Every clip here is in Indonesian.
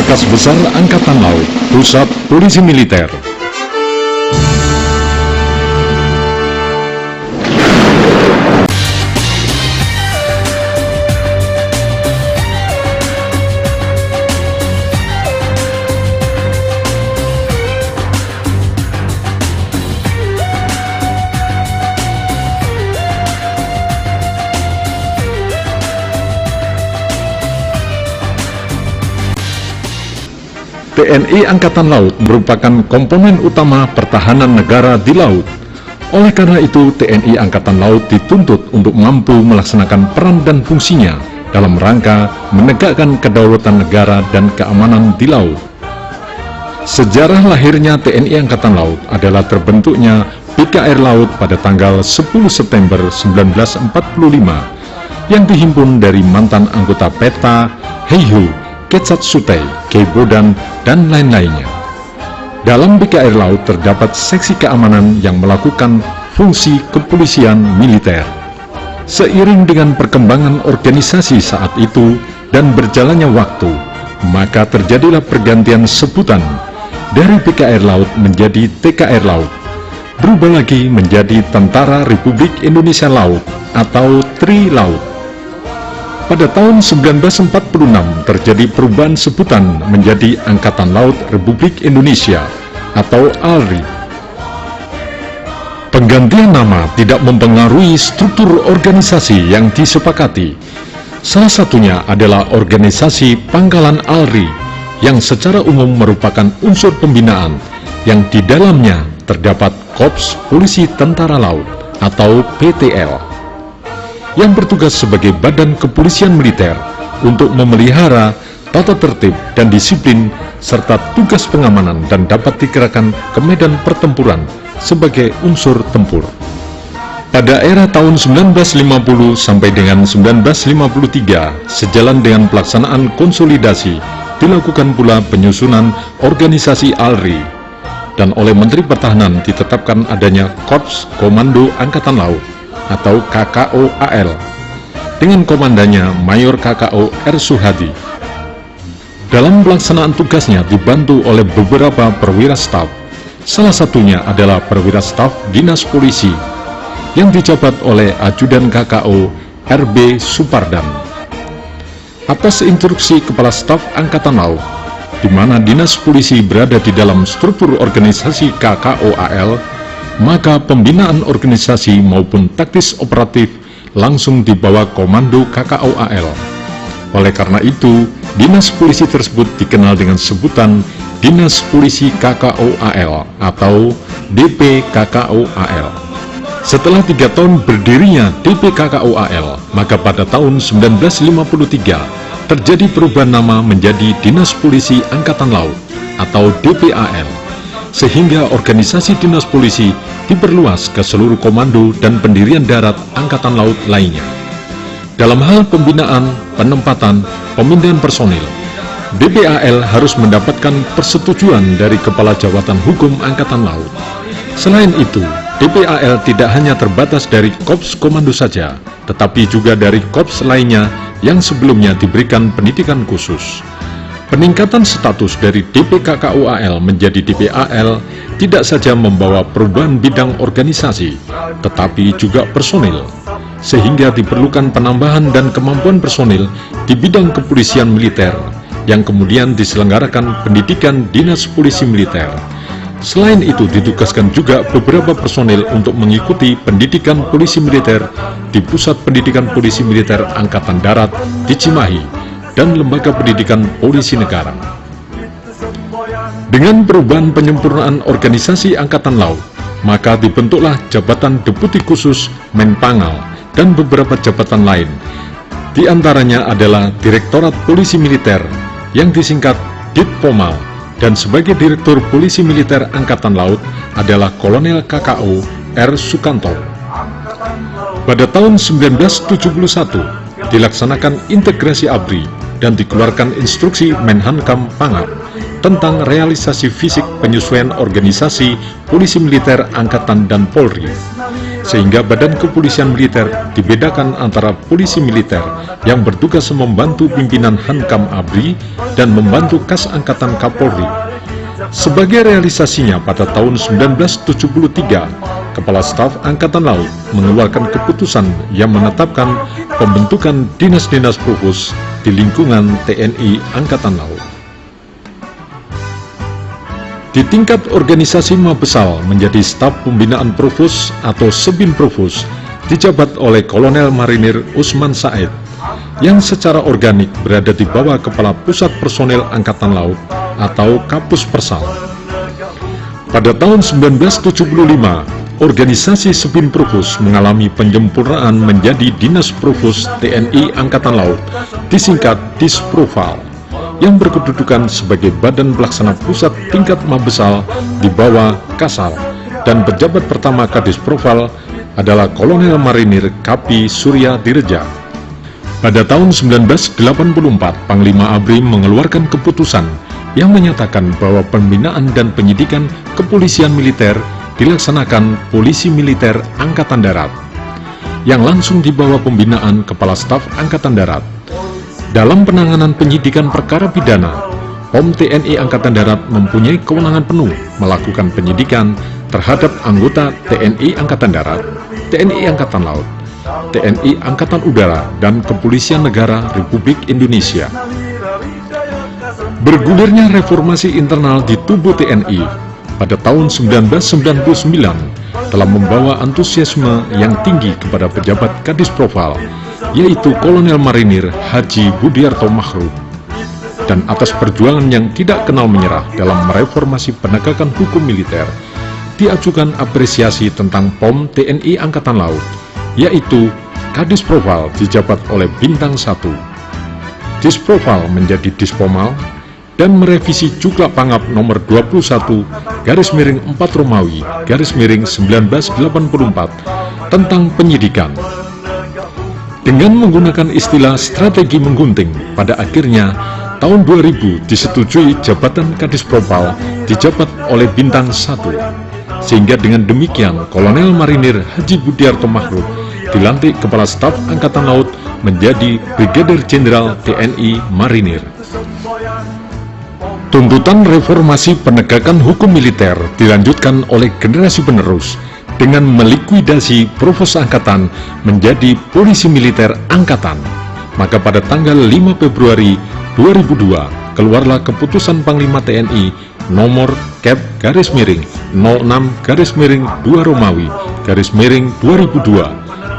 Markas Besar Angkatan Laut, Pusat Polisi Militer. TNI Angkatan Laut merupakan komponen utama pertahanan negara di laut. Oleh karena itu, TNI Angkatan Laut dituntut untuk mampu melaksanakan peran dan fungsinya dalam rangka menegakkan kedaulatan negara dan keamanan di laut. Sejarah lahirnya TNI Angkatan Laut adalah terbentuknya PKR Laut pada tanggal 10 September 1945 yang dihimpun dari mantan anggota PETA, Heihu, Ketsatsutei, Keibodan, dan lain-lainnya. Dalam PKR Laut terdapat seksi keamanan yang melakukan fungsi kepolisian militer. Seiring dengan perkembangan organisasi saat itu dan berjalannya waktu, maka terjadilah pergantian sebutan dari PKR Laut menjadi TKR Laut, berubah lagi menjadi Tentara Republik Indonesia Laut atau TRI Laut. Pada tahun 1946 terjadi perubahan sebutan menjadi Angkatan Laut Republik Indonesia atau ALRI. Penggantian nama tidak mempengaruhi struktur organisasi yang disepakati. Salah satunya adalah organisasi Pangkalan ALRI yang secara umum merupakan unsur pembinaan yang di dalamnya terdapat Korps Polisi Tentara Laut atau PTL yang bertugas sebagai badan kepolisian militer untuk memelihara tata tertib dan disiplin serta tugas pengamanan dan dapat dikerahkan ke medan pertempuran sebagai unsur tempur. Pada era tahun 1950 sampai dengan 1953, sejalan dengan pelaksanaan konsolidasi, dilakukan pula penyusunan organisasi ALRI, dan oleh Menteri Pertahanan ditetapkan adanya Korps Komando Angkatan Laut atau KKO-AL dengan komandannya Mayor KKO R. Suhadi. Dalam pelaksanaan tugasnya dibantu oleh beberapa perwira staf, salah satunya adalah perwira staf Dinas Polisi yang dijabat oleh Ajudan KKO RB Supardan. Atas instruksi Kepala Staf Angkatan Laut, di mana Dinas Polisi berada di dalam struktur organisasi KKO-AL, maka pembinaan organisasi maupun taktis operatif langsung di bawah komando KKO-AL. Oleh karena itu, Dinas Polisi tersebut dikenal dengan sebutan Dinas Polisi KKO-AL atau DPKKO-AL. Setelah 3 tahun berdirinya DPKKO-AL, maka pada tahun 1953 terjadi perubahan nama menjadi Dinas Polisi Angkatan Laut atau DPAL, sehingga organisasi Dinas Polisi diperluas ke seluruh komando dan pendirian darat Angkatan Laut lainnya. Dalam hal pembinaan, penempatan, pemindahan personil, DPAL harus mendapatkan persetujuan dari Kepala Jabatan Hukum Angkatan Laut. Selain itu, DPAL tidak hanya terbatas dari Korps Komando saja, tetapi juga dari korps lainnya yang sebelumnya diberikan pendidikan khusus. Peningkatan status dari DPKKO-AL menjadi DPAL tidak saja membawa perubahan bidang organisasi, tetapi juga personil, sehingga diperlukan penambahan dan kemampuan personil di bidang kepolisian militer, yang kemudian diselenggarakan pendidikan Dinas Polisi Militer. Selain itu, ditugaskan juga beberapa personil untuk mengikuti pendidikan polisi militer di Pusat Pendidikan Polisi Militer Angkatan Darat di Cimahi dan Lembaga Pendidikan Polisi Negara. Dengan perubahan penyempurnaan organisasi Angkatan Laut, maka dibentuklah Jabatan Deputi Khusus Menpangal dan beberapa jabatan lain. Di antaranya adalah Direktorat Polisi Militer yang disingkat Ditpomal, dan sebagai Direktur Polisi Militer Angkatan Laut adalah Kolonel KKO R. Sukanto. Pada tahun 1971 dilaksanakan integrasi ABRI dan dikeluarkan instruksi Menhankam Pangap tentang realisasi fisik penyesuaian organisasi polisi militer angkatan dan Polri. sehingga Badan Kepolisian Militer dibedakan antara polisi militer yang bertugas membantu pimpinan Hankam ABRI dan membantu Kas Angkatan Kapolri. Sebagai realisasinya, pada tahun 1973, Kepala Staf Angkatan Laut mengeluarkan keputusan yang menetapkan pembentukan dinas-dinas provos di lingkungan TNI Angkatan Laut. Di tingkat organisasi Mabesal menjadi staf pembinaan provos atau Sebin Provos dijabat oleh Kolonel Marinir Usman Said yang secara organik berada di bawah Kepala Pusat Personel Angkatan Laut atau Kapus Persal. Pada tahun 1975, organisasi Sebin Provos mengalami penyempurnaan menjadi Dinas Provos TNI Angkatan Laut, disingkat Disproval, yang berkedudukan sebagai badan pelaksana pusat tingkat Mabesal di bawah Kasal, dan pejabat pertama Kadisproval adalah Kolonel Marinir Kapi Surya Direja. Pada tahun 1984, Panglima ABRI mengeluarkan keputusan yang menyatakan bahwa pembinaan dan penyidikan kepolisian militer dilaksanakan Polisi Militer Angkatan Darat, yang langsung di bawah pembinaan Kepala Staf Angkatan Darat. Dalam penanganan penyidikan perkara pidana, POM TNI Angkatan Darat mempunyai kewenangan penuh melakukan penyidikan terhadap anggota TNI Angkatan Darat, TNI Angkatan Laut, TNI Angkatan Udara, dan Kepolisian Negara Republik Indonesia. Bergulirnya reformasi internal di tubuh TNI pada tahun 1999 telah membawa antusiasme yang tinggi kepada pejabat Kadisproval, yaitu Kolonel Marinir Haji Budiarto Makhruf, dan atas perjuangan yang tidak kenal menyerah dalam mereformasi penegakan hukum militer, diajukan apresiasi tentang POM TNI Angkatan Laut, yaitu Kadisproval dijabat oleh Bintang 1, Disproval menjadi Dispomal, dan merevisi Juklak Pangap nomor 21/4 Romawi/1984 tentang penyidikan. Dengan menggunakan istilah strategi menggunting, pada akhirnya tahun 2000 disetujui jabatan Kadisproval dijabat oleh Bintang 1, sehingga dengan demikian Kolonel Marinir Haji Budiarto Makhruf dilantik Kepala Staf Angkatan Laut menjadi Brigadir Jenderal TNI Marinir. Tuntutan reformasi penegakan hukum militer dilanjutkan oleh generasi penerus dengan melikuidasi Provos Angkatan menjadi Polisi Militer Angkatan. Maka pada tanggal 5 Februari 2002 keluarlah keputusan Panglima TNI nomor /06/2 Romawi/2002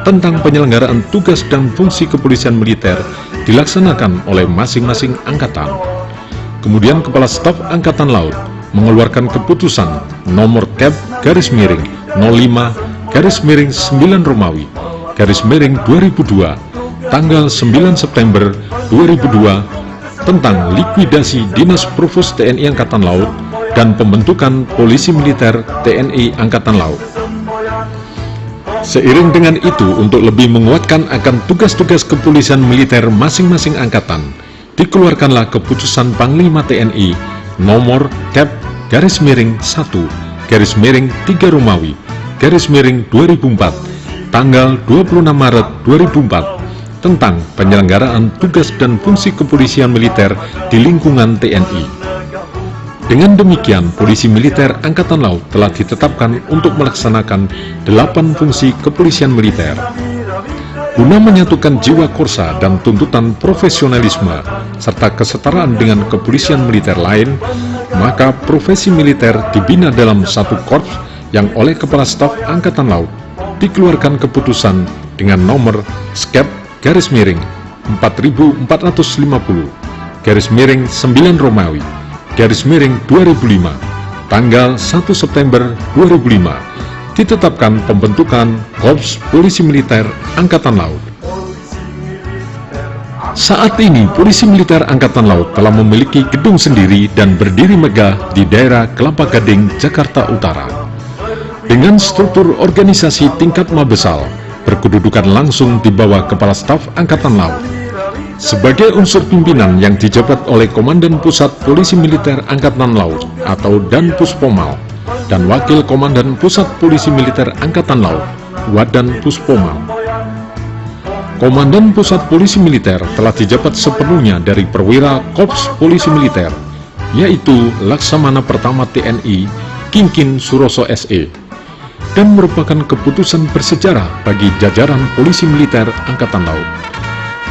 tentang penyelenggaraan tugas dan fungsi kepolisian militer dilaksanakan oleh masing-masing angkatan. Kemudian Kepala Staf Angkatan Laut mengeluarkan keputusan nomor /05/9 Romawi/2002 tanggal 9 September 2002 tentang likuidasi Dinas Provos TNI Angkatan Laut dan pembentukan Polisi Militer TNI Angkatan Laut. Seiring dengan itu, untuk lebih menguatkan akan tugas-tugas kepolisian militer masing-masing angkatan, dikeluarkanlah keputusan Panglima TNI nomor /1/3 Romawi/2004 tanggal 26 Maret 2004 tentang penyelenggaraan tugas dan fungsi kepolisian militer di lingkungan TNI. Dengan demikian, Polisi Militer Angkatan Laut telah ditetapkan untuk melaksanakan 8 fungsi kepolisian militer. Guna menyatukan jiwa korsa dan tuntutan profesionalisme serta kesetaraan dengan kepolisian militer lain, maka profesi militer dibina dalam satu korps yang oleh Kepala Staf Angkatan Laut. Dikeluarkan keputusan dengan nomor /4450/9 Romawi/2005 tanggal 1 September 2005 ditetapkan pembentukan Korps Polisi Militer Angkatan Laut. Saat ini Polisi Militer Angkatan Laut telah memiliki gedung sendiri dan berdiri megah di daerah Kelapa Gading, Jakarta Utara. Dengan struktur organisasi tingkat Mabesal, berkedudukan langsung di bawah Kepala Staf Angkatan Laut. Sebagai unsur pimpinan yang dijabat oleh Komandan Pusat Polisi Militer Angkatan Laut atau Danpuspomal dan Wakil Komandan Pusat Polisi Militer Angkatan Laut Wadan Puspomal. Komandan Pusat Polisi Militer telah dijabat sepenuhnya dari perwira Korps Polisi Militer, yaitu Laksamana Pertama TNI Kingkin Suroso SE, dan merupakan keputusan bersejarah bagi jajaran Polisi Militer Angkatan Laut.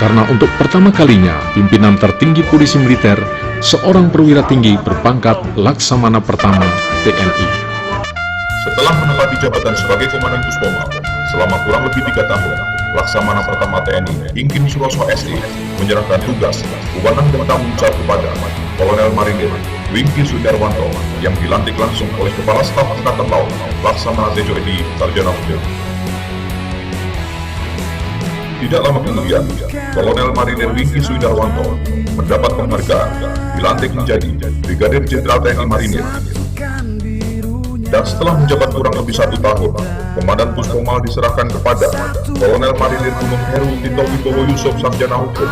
Karena untuk pertama kalinya pimpinan tertinggi Polisi Militer seorang perwira tinggi berpangkat Laksamana Pertama TNI. Setelah menempati jabatan sebagai Komandan Puspomal selama kurang lebih 3 tahun, Laksamana Pertama TNI Kingkin Suroso SE menyerahkan tugas, wewenang dan tanggung jawab kepada Kolonel Marinir Wingky Sudarwanto yang dilantik langsung oleh Kepala Staf Angkatan Laut Laksamana Tejo Edi Sarjana Hukum. Tidak lama kemudian, Kolonel Marinir Wingky Sudarwanto mendapat penghargaan, dilantik menjadi Brigadir Jenderal TNI Marinir. Dan setelah menjabat kurang lebih 1 tahun, Komandan Puspomal diserahkan kepada Kolonel Marinir Gunung Heru Tito Wibowo Yusuf Sarjana Hukum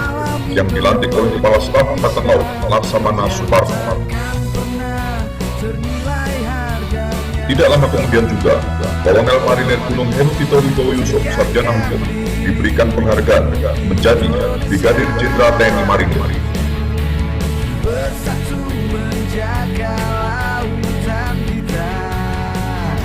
yang dilantik oleh Kepala Staf Angkatan Laut Laksamana Suparno. Tidak lama kemudian juga, Kolonel Marinir Gunung Heru Tito Wibowo Yusuf Sarjana Hukum diberikan penghargaan menjadi Brigadir Jenderal TNI Marinir.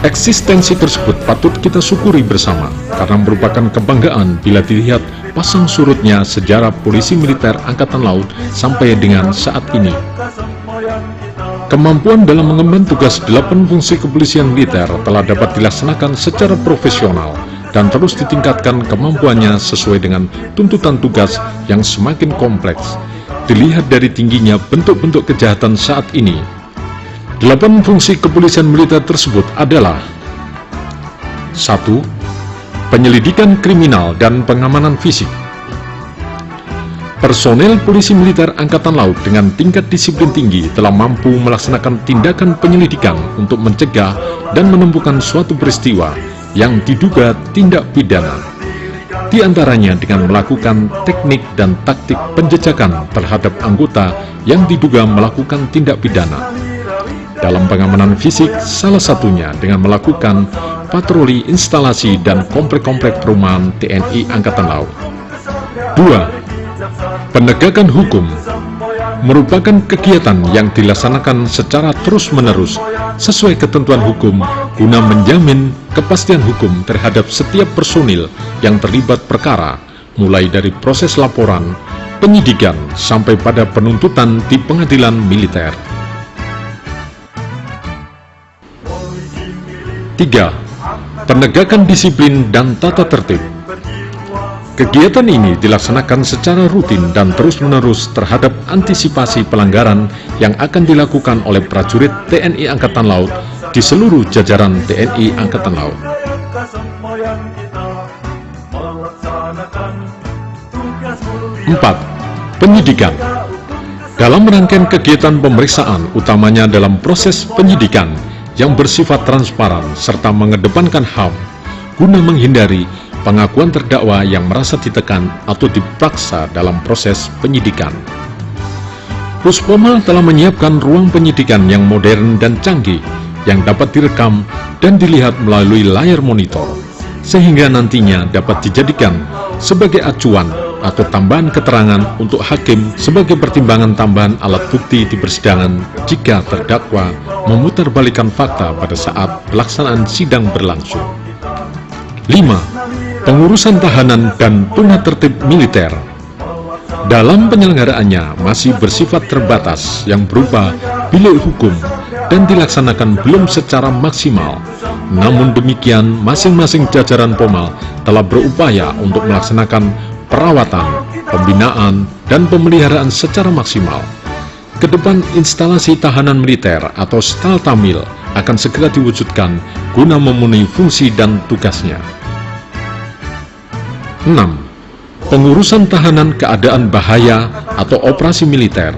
Eksistensi tersebut patut kita syukuri bersama, karena merupakan kebanggaan bila dilihat pasang surutnya sejarah Polisi Militer Angkatan Laut sampai dengan saat ini. Kemampuan dalam mengemban tugas 8 fungsi kepolisian militer telah dapat dilaksanakan secara profesional dan terus ditingkatkan kemampuannya sesuai dengan tuntutan tugas yang semakin kompleks. Dilihat dari tingginya bentuk-bentuk kejahatan saat ini. 8 fungsi kepolisian militer tersebut adalah 1. Penyelidikan kriminal dan pengamanan fisik. Personel Polisi Militer Angkatan Laut dengan tingkat disiplin tinggi telah mampu melaksanakan tindakan penyelidikan untuk mencegah dan menemukan suatu peristiwa yang diduga tindak pidana. Di antaranya dengan melakukan teknik dan taktik penjejakan terhadap anggota yang diduga melakukan tindak pidana. Dalam pengamanan fisik, salah satunya dengan melakukan patroli instalasi dan komplek-komplek perumahan TNI Angkatan Laut. 2. Penegakan hukum merupakan kegiatan yang dilaksanakan secara terus-menerus sesuai ketentuan hukum guna menjamin kepastian hukum terhadap setiap personil yang terlibat perkara, mulai dari proses laporan, penyidikan, sampai pada penuntutan di pengadilan militer. 3. Penegakan disiplin dan tata tertib. Kegiatan ini dilaksanakan secara rutin dan terus-menerus terhadap antisipasi pelanggaran yang akan dilakukan oleh prajurit TNI Angkatan Laut di seluruh jajaran TNI Angkatan Laut. 4. Penyidikan. Dalam rangkaian kegiatan pemeriksaan, utamanya dalam proses penyidikan yang bersifat transparan serta mengedepankan HAM, guna menghindari pengakuan terdakwa yang merasa ditekan atau dipaksa dalam proses penyidikan. Puspomal telah menyiapkan ruang penyidikan yang modern dan canggih yang dapat direkam dan dilihat melalui layar monitor, sehingga nantinya dapat dijadikan sebagai acuan atau tambahan keterangan untuk hakim sebagai pertimbangan tambahan alat bukti di persidangan jika terdakwa memutarbalikkan fakta pada saat pelaksanaan sidang berlangsung. 5. Pengurusan tahanan dan tata tertib militer. Dalam penyelenggaraannya masih bersifat terbatas yang berupa bilik hukum dan dilaksanakan belum secara maksimal. Namun demikian, masing-masing jajaran Pomal telah berupaya untuk melaksanakan perawatan, pembinaan, dan pemeliharaan secara maksimal. Kedepan instalasi tahanan militer atau Staltamil akan segera diwujudkan guna memenuhi fungsi dan tugasnya. 6. Pengurusan tahanan keadaan bahaya atau operasi militer.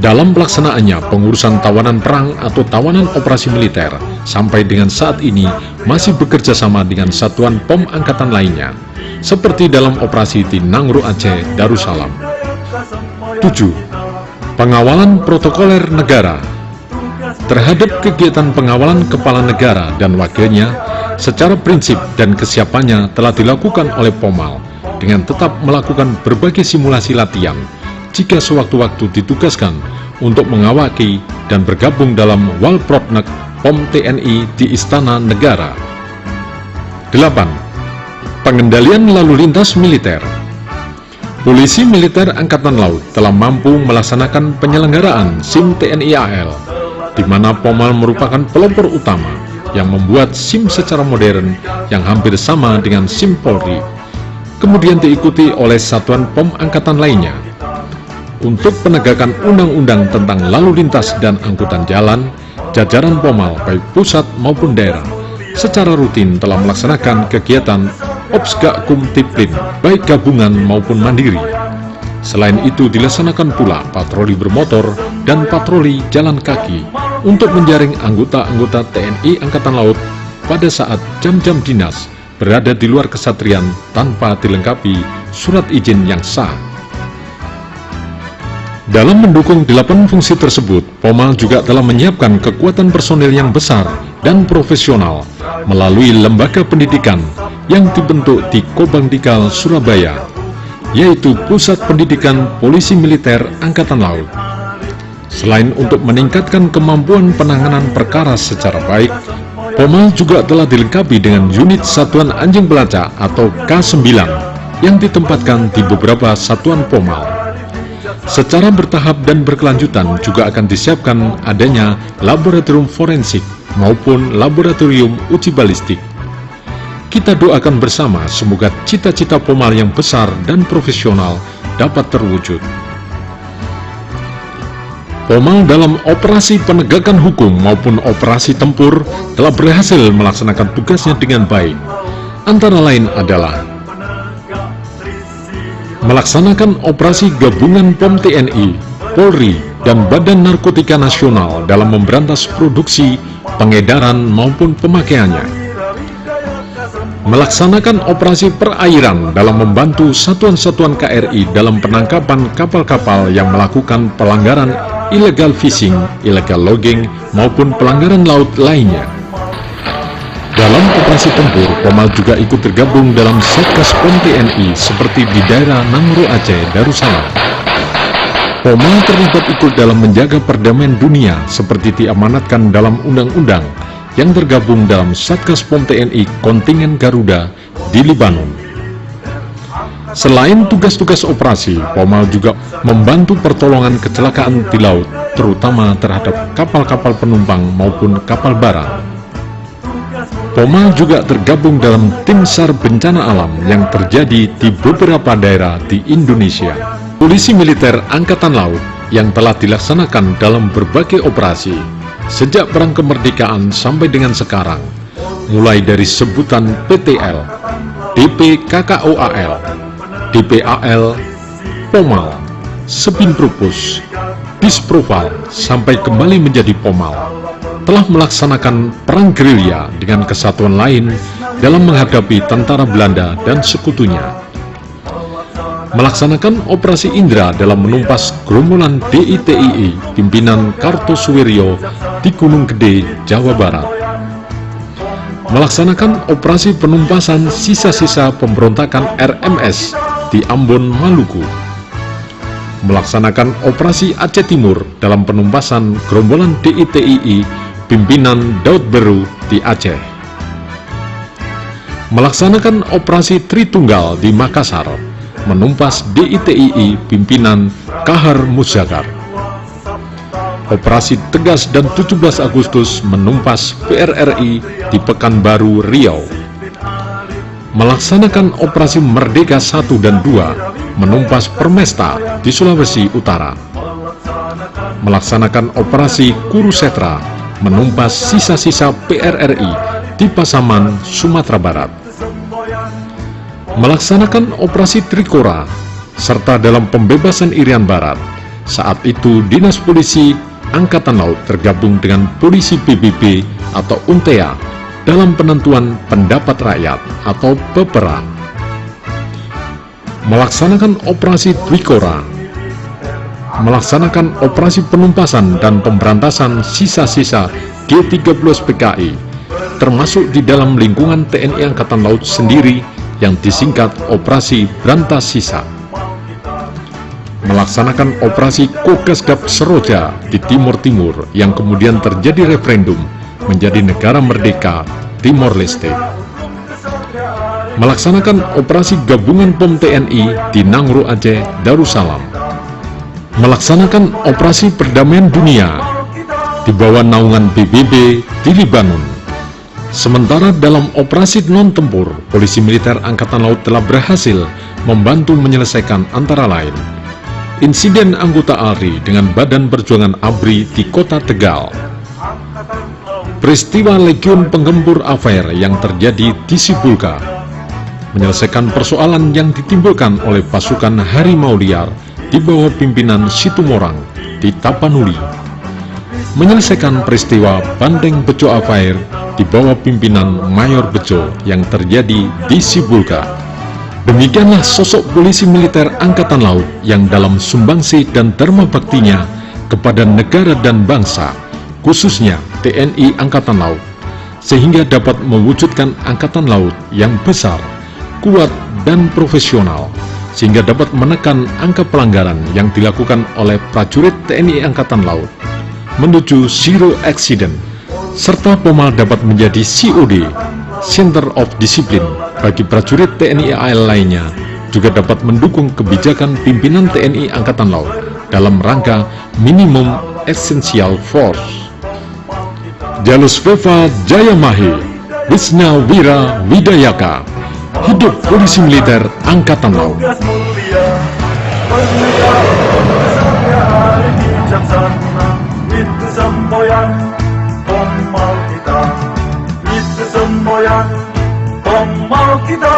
Dalam pelaksanaannya, pengurusan tawanan perang atau tawanan operasi militer sampai dengan saat ini masih bekerja sama dengan satuan POM angkatan lainnya, seperti dalam operasi di Nangro Aceh, Darussalam. 7. Pengawalan protokoler negara. Terhadap kegiatan pengawalan kepala negara dan wakilnya, Secara prinsip dan kesiapannya telah dilakukan oleh Pomal dengan tetap melakukan berbagai simulasi latihan jika sewaktu-waktu ditugaskan untuk mengawaki dan bergabung dalam Walprovnek POM TNI di Istana Negara. 8. Pengendalian lalu lintas militer. Polisi Militer Angkatan Laut telah mampu melaksanakan penyelenggaraan SIM TNI AL, di mana Pomal merupakan pelopor utama yang membuat SIM secara modern yang hampir sama dengan SIM Polri, kemudian diikuti oleh satuan POM Angkatan lainnya. Untuk penegakan undang-undang tentang lalu lintas dan angkutan jalan, jajaran Pomal baik pusat maupun daerah secara rutin telah melaksanakan kegiatan Obsgakum Tiplin, baik gabungan maupun mandiri. Selain itu dilaksanakan pula patroli bermotor dan patroli jalan kaki untuk menjaring anggota-anggota TNI Angkatan Laut pada saat jam-jam dinas berada di luar kesatrian tanpa dilengkapi surat izin yang sah. Dalam mendukung 8 fungsi tersebut, Pomal juga telah menyiapkan kekuatan personil yang besar dan profesional melalui lembaga pendidikan yang dibentuk di Kobangdikal, Surabaya, yaitu Pusat Pendidikan Polisi Militer Angkatan Laut. Selain untuk meningkatkan kemampuan penanganan perkara secara baik, Pomal juga telah dilengkapi dengan unit Satuan Anjing Pelacak atau K9 yang ditempatkan di beberapa satuan Pomal. Secara bertahap dan berkelanjutan juga akan disiapkan adanya laboratorium forensik maupun laboratorium uji balistik. Kita doakan bersama semoga cita-cita Pomal yang besar dan profesional dapat terwujud. Pomal dalam operasi penegakan hukum maupun operasi tempur telah berhasil melaksanakan tugasnya dengan baik. Antara lain adalah melaksanakan operasi gabungan POM TNI, Polri, dan Badan Narkotika Nasional dalam memberantas produksi, pengedaran maupun pemakaiannya. Melaksanakan operasi perairan dalam membantu satuan-satuan KRI dalam penangkapan kapal-kapal yang melakukan pelanggaran illegal fishing, illegal logging, maupun pelanggaran laut lainnya. Dalam operasi tempur, Pomal juga ikut tergabung dalam Satgas POM TNI seperti di daerah Nangro Aceh, Darussalam. Pomal terlibat ikut dalam menjaga perdamaian dunia seperti diamanatkan dalam undang-undang yang tergabung dalam Satgas POM TNI Kontingen Garuda di Libanon. Selain tugas-tugas operasi, Pomal juga membantu pertolongan kecelakaan di laut, terutama terhadap kapal-kapal penumpang maupun kapal barang. Pomal juga tergabung dalam tim SAR bencana alam yang terjadi di beberapa daerah di Indonesia. Polisi Militer Angkatan Laut yang telah dilaksanakan dalam berbagai operasi sejak Perang Kemerdekaan sampai dengan sekarang, mulai dari sebutan PTL, DPKKOAL, DPAL, Pomal, Sebinpropus, Disproval, sampai kembali menjadi Pomal, telah melaksanakan perang gerilya dengan kesatuan lain dalam menghadapi tentara Belanda dan sekutunya. Melaksanakan operasi Indra dalam menumpas gerombolan DITII pimpinan Kartosuwiryo di Gunung Gede, Jawa Barat. Melaksanakan operasi penumpasan sisa-sisa pemberontakan RMS di Ambon, Maluku. Melaksanakan operasi Aceh Timur dalam penumpasan gerombolan DITII pimpinan Daud Beru di Aceh. Melaksanakan operasi Tritunggal di Makassar, menumpas DITII pimpinan Kahar Muzakkar. Operasi Tegas dan 17 Agustus menumpas PRRI di Pekanbaru, Riau. Melaksanakan operasi Merdeka 1 dan 2 menumpas Permesta di Sulawesi Utara. Melaksanakan operasi Kurusetra menumpas sisa-sisa PRRI di Pasaman, Sumatera Barat. Melaksanakan operasi Trikora serta dalam pembebasan Irian Barat. Saat itu Dinas Polisi Angkatan Laut tergabung dengan Polisi PBB atau UNTEA dalam penentuan pendapat rakyat atau PEPRA. Melaksanakan operasi Twikora, melaksanakan operasi penumpasan dan pemberantasan sisa-sisa G13 PKI termasuk di dalam lingkungan TNI Angkatan Laut sendiri yang disingkat Operasi Brantasisa. Melaksanakan operasi Kogasgab Seroja di Timur-Timur yang kemudian terjadi referendum menjadi negara merdeka Timor Leste. Melaksanakan operasi gabungan POM TNI di Nangro Aceh, Darussalam. Melaksanakan operasi perdamaian dunia di bawah naungan PBB di Libanon. Sementara dalam operasi non-tempur, Polisi Militer Angkatan Laut telah berhasil membantu menyelesaikan antara lain insiden anggota ALRI dengan Badan Perjuangan ABRI di Kota Tegal, peristiwa Legiun Penggempur Affair yang terjadi di Sibulka, menyelesaikan persoalan yang ditimbulkan oleh pasukan harimau liar di bawah pimpinan Situmorang di Tapanuli, menyelesaikan peristiwa Bandeng Bejo Affair di bawah pimpinan Mayor Bejo yang terjadi di Sibulka. Demikianlah sosok polisi militer Angkatan Laut yang dalam sumbangsi dan dharma baktinya kepada negara dan bangsa, khususnya TNI Angkatan Laut, sehingga dapat mewujudkan Angkatan Laut yang besar, kuat, dan profesional, sehingga dapat menekan angka pelanggaran yang dilakukan oleh prajurit TNI Angkatan Laut menuju zero accident, serta Pomal dapat menjadi COD, Center of Discipline, bagi prajurit TNI AL lainnya, juga dapat mendukung kebijakan pimpinan TNI Angkatan Laut dalam rangka Minimum Essential Force. Jalus Veva Jayamahe, Wisna Wira Widayaka, hidup polisi militer Angkatan Laut. Itu semboyan Pomal kita, itu semboyan Pomal kita.